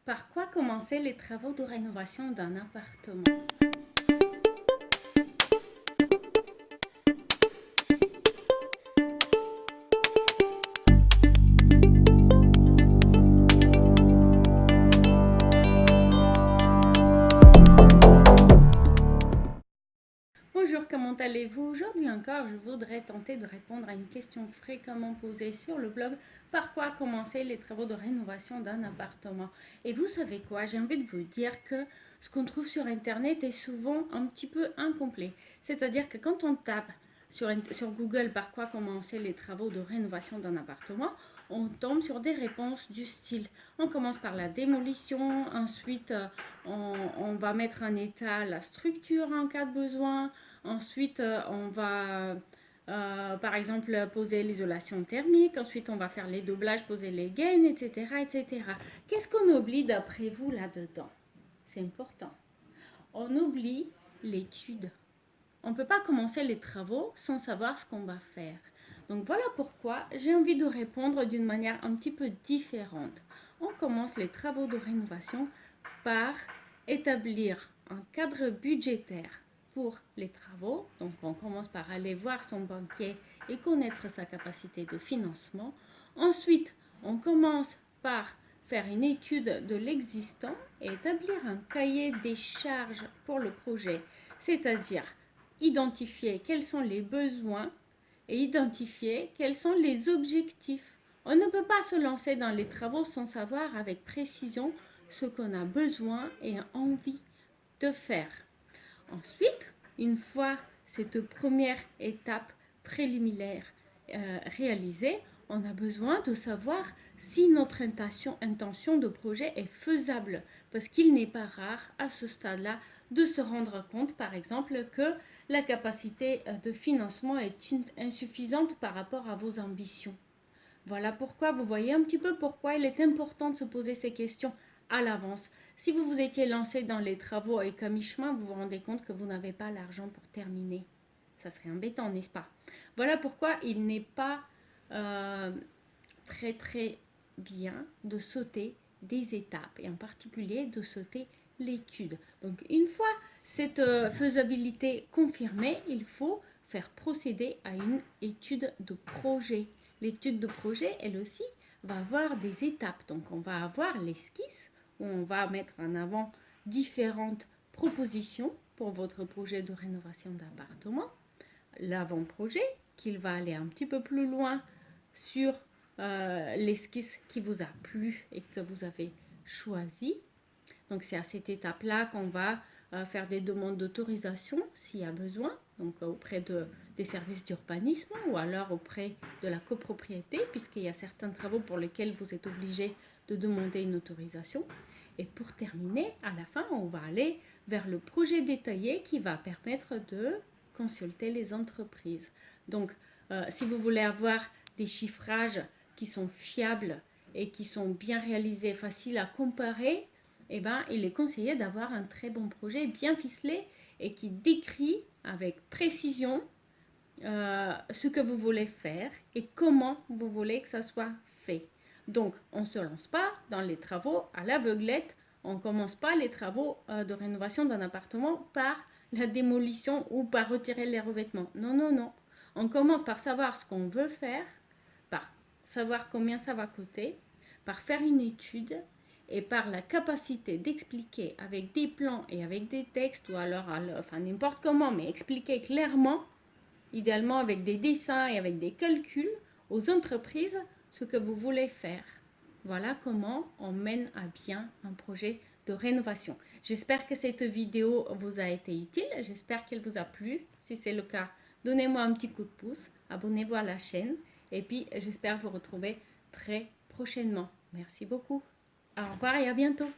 Par quoi commencer les travaux de rénovation d'un appartement? Bonjour, comment allez-vous? Aujourd'hui encore, je voudrais tenter de répondre à une question fréquemment posée sur le blog. Par quoi commencer les travaux de rénovation d'un appartement? Et vous savez quoi? J'ai envie de vous dire que ce qu'on trouve sur Internet est souvent un petit peu incomplet. C'est-à-dire que quand on tape sur Google par quoi commencer les travaux de rénovation d'un appartement, on tombe sur des réponses du style. On commence par la démolition, ensuite on va mettre en état la structure en cas de besoin. Ensuite, on va, par exemple, poser l'isolation thermique. Ensuite, on va faire les doublages, poser les gaines, etc., etc. Qu'est-ce qu'on oublie d'après vous là-dedans? C'est important. On oublie l'étude. On ne peut pas commencer les travaux sans savoir ce qu'on va faire. Donc voilà pourquoi j'ai envie de répondre d'une manière un petit peu différente. On commence les travaux de rénovation par établir un cadre budgétaire pour les travaux. Donc on commence par aller voir son banquier et connaître sa capacité de financement. Ensuite, on commence par faire une étude de l'existant et établir un cahier des charges pour le projet, c'est-à-dire identifier quels sont les besoins et identifier quels sont les objectifs. On ne peut pas se lancer dans les travaux sans savoir avec précision ce qu'on a besoin et envie de faire. Ensuite, une fois cette première étape préliminaire réalisée, on a besoin de savoir si notre intention de projet est faisable, parce qu'il n'est pas rare à ce stade-là de se rendre compte, par exemple, que la capacité de financement est insuffisante par rapport à vos ambitions. Voilà pourquoi, vous voyez un petit peu pourquoi il est important de se poser ces questions à l'avance. Si vous vous étiez lancé dans les travaux et qu'à mi-chemin, vous vous rendez compte que vous n'avez pas l'argent pour terminer. Ça serait embêtant, n'est-ce pas? Voilà pourquoi il n'est pas très bien de sauter des étapes et en particulier de sauter l'étude. Donc une fois cette faisabilité confirmée, il faut faire procéder à une étude de projet. L'étude de projet, elle aussi, va avoir des étapes. Donc on va avoir l'esquisse où on va mettre en avant différentes propositions pour votre projet de rénovation d'appartement. L'avant-projet, qu'il va aller un petit peu plus loin sur l'esquisse qui vous a plu et que vous avez choisi. Donc c'est à cette étape-là qu'on va faire des demandes d'autorisation s'il y a besoin, donc auprès des services d'urbanisme ou alors auprès de la copropriété, puisqu'il y a certains travaux pour lesquels vous êtes obligé de demander une autorisation. Et pour terminer, à la fin, on va aller vers le projet détaillé qui va permettre de consulter les entreprises. Donc, si vous voulez avoir des chiffrages qui sont fiables et qui sont bien réalisés, faciles à comparer, eh ben, il est conseillé d'avoir un très bon projet bien ficelé et qui décrit avec précision ce que vous voulez faire et comment vous voulez que ça soit fait. Donc, on ne se lance pas dans les travaux à l'aveuglette. On ne commence pas les travaux de rénovation d'un appartement par la démolition ou par retirer les revêtements. Non, non, non. On commence par savoir ce qu'on veut faire, par savoir combien ça va coûter, par faire une étude et par la capacité d'expliquer avec des plans et avec des textes ou alors enfin n'importe comment, mais expliquer clairement, idéalement avec des dessins et avec des calculs aux entreprises ce que vous voulez faire. Voilà comment on mène à bien un projet de rénovation. J'espère que cette vidéo vous a été utile, j'espère qu'elle vous a plu. Si c'est le cas, donnez-moi un petit coup de pouce, abonnez-vous à la chaîne et puis j'espère vous retrouver très prochainement. Merci beaucoup. Au revoir et à bientôt.